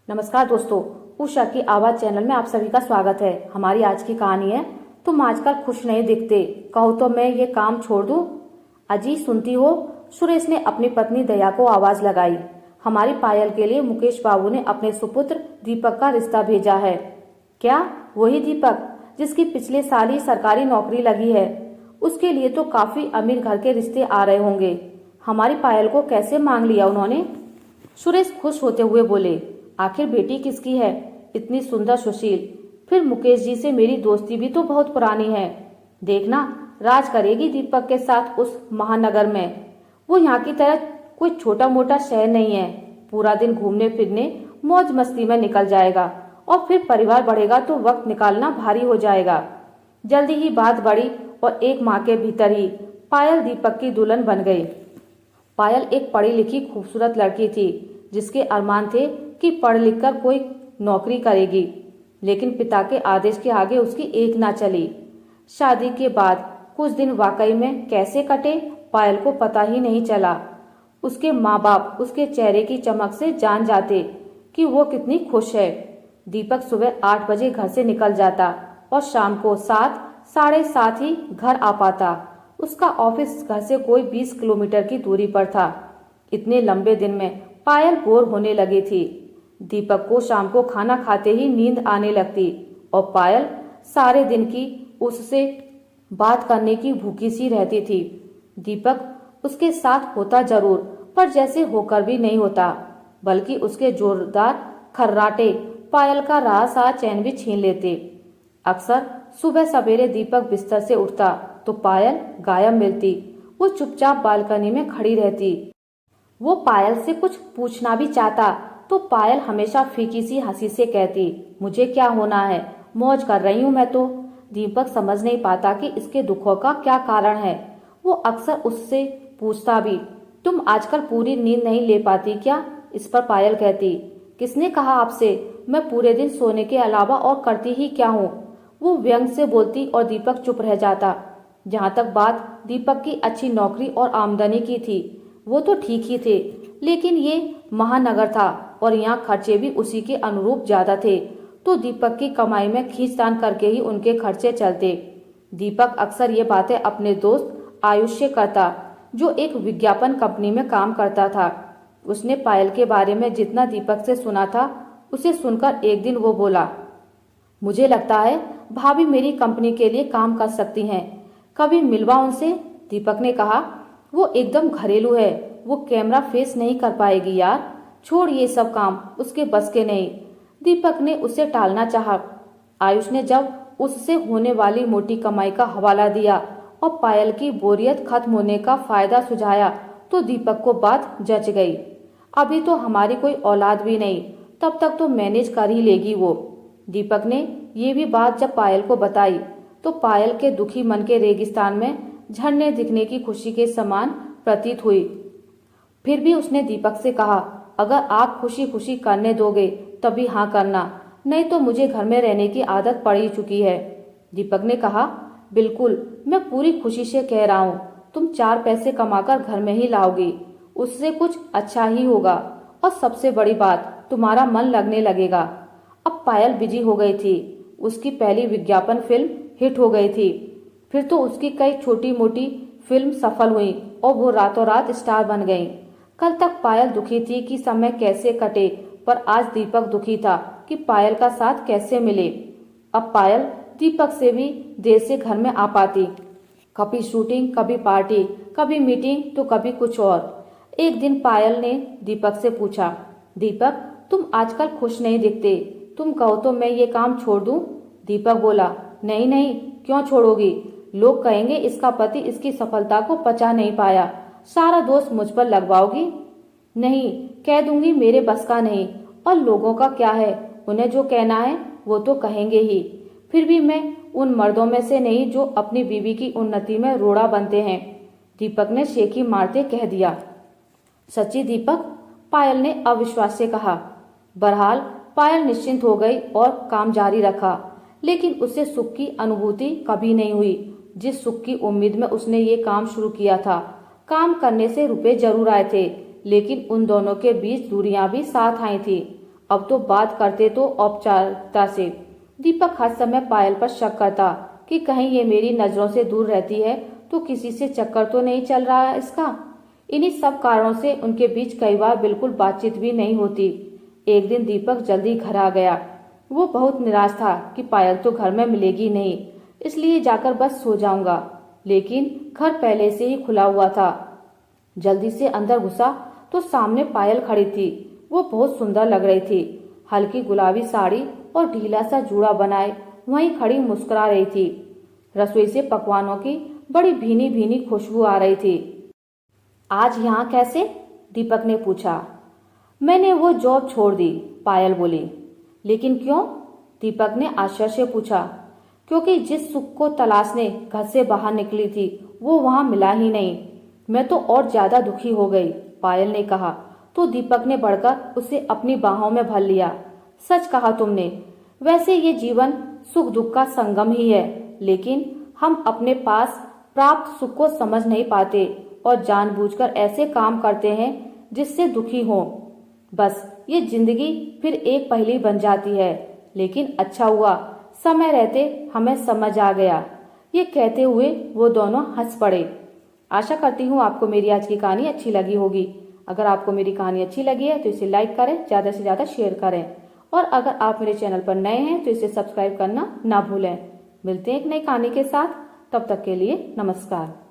नमस्कार दोस्तों, उषा की आवाज चैनल में आप सभी का स्वागत है। हमारी आज की कहानी है तुम आजकल खुश नहीं दिखते, कहो तो मैं ये काम छोड़ दूं। अजी सुनती हो? सुरेश ने अपनी पत्नी दया को आवाज लगाई। हमारी पायल के लिए मुकेश बाबू ने अपने सुपुत्र दीपक का रिश्ता भेजा है। क्या? वही दीपक जिसकी पिछले साल ही सरकारी नौकरी लगी है? उसके लिए तो काफी अमीर घर के रिश्ते आ रहे होंगे। हमारी पायल को कैसे मांग लिया उन्होंने? सुरेश खुश होते हुए बोले, आखिर बेटी किसकी है, इतनी सुंदर सुशील। फिर मुकेश जी से मेरी दोस्ती भी तो बहुत पुरानी है। देखना, राज करेगी दीपक के साथ उस महानगर में। वो यहाँ की तरह कोई छोटा मोटा शहर नहीं है। पूरा दिन घूमने फिरने मौज मस्ती में निकल जाएगा और फिर परिवार बढ़ेगा तो वक्त निकालना भारी हो जाएगा। जल्दी ही बात बढ़ी और एक माह के भीतर ही पायल दीपक की दुल्हन बन गई। पायल एक पढ़ी लिखी खूबसूरत लड़की थी जिसके अरमान थे कि पढ़ लिख कर कोई नौकरी करेगी, लेकिन पिता के आदेश के आगे उसकी एक ना चली। शादी के बाद कुछ दिन वाकई में कैसे कटे पायल को पता ही नहीं चला। उसके माँ बाप उसके चेहरे की चमक से जान जाते कि वो कितनी खुश है। दीपक सुबह 8 बजे घर से निकल जाता और शाम को 7, साढ़े 7 ही घर आ पाता। उसका ऑफिस घर से कोई 20 किलोमीटर की दूरी पर था। इतने लंबे दिन में पायल बोर होने लगी थी। दीपक को शाम को खाना खाते ही नींद आने लगती और पायल सारे दिन की उससे बात करने की भूखी सी रहती थी। दीपक उसके साथ होता जरूर, पर जैसे होकर भी नहीं होता, बल्कि उसके जोरदार खर्राटे पायल का राह सा चैन भी छीन लेते। अक्सर सुबह सवेरे दीपक बिस्तर से उठता तो पायल गायब मिलती। वो चुपचाप बालकनी में खड़ी रहती। वो पायल से कुछ पूछना भी चाहता तो पायल हमेशा फीकी सी हंसी से कहती, मुझे क्या होना है, मौज कर रही हूँ मैं तो। दीपक समझ नहीं पाता कि इसके दुखों का क्या कारण है। वो अक्सर उससे पूछता भी, तुम आजकल पूरी नींद नहीं ले पाती क्या? इस पर पायल कहती, किसने कहा आपसे, मैं पूरे दिन सोने के अलावा और करती ही क्या हूँ। वो व्यंग से बोलती और दीपक चुप रह जाता। जहाँ तक बात दीपक की अच्छी नौकरी और आमदनी की थी, वो तो ठीक ही थे, लेकिन ये महानगर था और यहाँ खर्चे भी उसी के अनुरूप ज्यादा थे, तो दीपक की कमाई में खींचतान करके ही उनके खर्चे चलते। दीपक अक्सर ये बातें अपने दोस्त आयुष से करता, जो एक विज्ञापन कंपनी में काम करता था। उसने पायल के बारे में जितना दीपक से सुना था, उसे सुनकर एक दिन वो बोला, मुझे लगता है भाभी मेरी कंपनी के लिए काम कर सकती हैं, कभी मिलवा उनसे। दीपक ने कहा, वो एकदम घरेलू है, वो कैमरा फेस नहीं कर पाएगी यार, छोड़ ये सब काम, उसके बस के नहीं। दीपक ने उसे टालना चाहा। आयुष ने जब उससे होने वाली मोटी कमाई का हवाला दिया और पायल की बोरियत खत्म होने का फायदा सुझाया तो दीपक को बात जच गई। अभी तो हमारी कोई औलाद भी नहीं, तब तक तो मैनेज कर ही लेगी वो। दीपक ने ये भी बात जब पायल को बताई तो पायल के दुखी मन के रेगिस्तान में झरने दिखने की खुशी के समान प्रतीत हुई। फिर भी उसने दीपक से कहा, अगर आप खुशी खुशी करने दोगे तभी हाँ करना, नहीं तो मुझे घर में रहने की आदत पड़ ही चुकी है। दीपक ने कहा, बिल्कुल, मैं पूरी खुशी से कह रहा हूँ, तुम 4 पैसे कमाकर घर में ही लाओगी, उससे कुछ अच्छा ही होगा और सबसे बड़ी बात, तुम्हारा मन लगने लगेगा। अब पायल बिजी हो गई थी। उसकी पहली विज्ञापन फिल्म हिट हो गई थी। फिर तो उसकी कई छोटी मोटी फिल्म सफल हुई और वो रातों रात स्टार बन गई। कल तक पायल दुखी थी कि समय कैसे कटे, पर आज दीपक दुखी था कि पायल का साथ कैसे मिले। अब पायल दीपक से भी देर से घर में आ पाती। कभी शूटिंग, कभी पार्टी, कभी मीटिंग तो कभी कुछ और। एक दिन पायल ने दीपक से पूछा, दीपक तुम आजकल खुश नहीं दिखते, तुम कहो तो मैं ये काम छोड़ दूं। दीपक बोला, नहीं नहीं, क्यों छोड़ोगी, लोग कहेंगे इसका पति इसकी सफलता को पचा नहीं पाया, सारा दोष मुझ पर लगवाओगी। नहीं, कह दूंगी मेरे बस का नहीं, और लोगों का क्या है, उन्हें जो कहना है वो तो कहेंगे ही। फिर भी मैं उन मर्दों में से नहीं जो अपनी बीवी की उन्नति में रोड़ा बनते हैं। दीपक ने शेखी मारते कह दिया। सच्ची दीपक? पायल ने अविश्वास से कहा। बहरहाल पायल निश्चिंत हो गई और काम जारी रखा, लेकिन उसे सुख की अनुभूति कभी नहीं हुई जिस सुख की उम्मीद में उसने ये काम शुरू किया था। काम करने से रुपए जरूर आए थे, लेकिन उन दोनों के बीच दूरियां भी साथ आई थी। अब तो बात करते तो औपचारिकता से। दीपक हर समय पायल पर शक करता कि कहीं ये मेरी नजरों से दूर रहती है तो किसी से चक्कर तो नहीं चल रहा है इसका। इन्हीं सब कारणों से उनके बीच कई बार बिल्कुल बातचीत भी नहीं होती। एक दिन दीपक जल्दी घर आ गया। वो बहुत निराश था कि पायल तो घर में मिलेगी नहीं, इसलिए जाकर बस सो जाऊंगा। लेकिन घर पहले से ही खुला हुआ था। जल्दी से अंदर घुसा तो सामने पायल खड़ी थी। वो बहुत सुंदर लग रही थी। हल्की गुलाबी साड़ी और ढीला सा जूड़ा बनाए वहीं खड़ी मुस्कुरा रही थी। रसोई से पकवानों की बड़ी भीनी भीनी खुशबू आ रही थी। आज यहाँ कैसे? दीपक ने पूछा। मैंने वो जॉब छोड़ दी, पायल बोली। लेकिन क्यों? दीपक ने आश्चर्य से पूछा। क्योंकि जिस सुख को तलाशने घर से बाहर निकली थी वो वहां मिला ही नहीं। मैं तो और ज्यादा दुखी हो गई, पायल ने कहा। तो दीपक ने बढ़कर उसे अपनी बाहों में भर लिया। सच कहा तुमने। वैसे ये जीवन सुख दुख का संगम ही है, लेकिन हम अपने पास प्राप्त सुख को समझ नहीं पाते और जानबूझकर ऐसे काम करते हैं जिससे दुखी हों। बस ये जिंदगी फिर एक पहेली बन जाती है। लेकिन अच्छा हुआ समय रहते हमें समझ आ गया। ये कहते हुए वो दोनों हंस पड़े। आशा करती हूँ आपको मेरी आज की कहानी अच्छी लगी होगी। अगर आपको मेरी कहानी अच्छी लगी है तो इसे लाइक करें, ज़्यादा से ज़्यादा शेयर करें और अगर आप मेरे चैनल पर नए हैं तो इसे सब्सक्राइब करना ना भूलें। मिलते हैं एक नई कहानी के साथ, तब तक के लिए नमस्कार।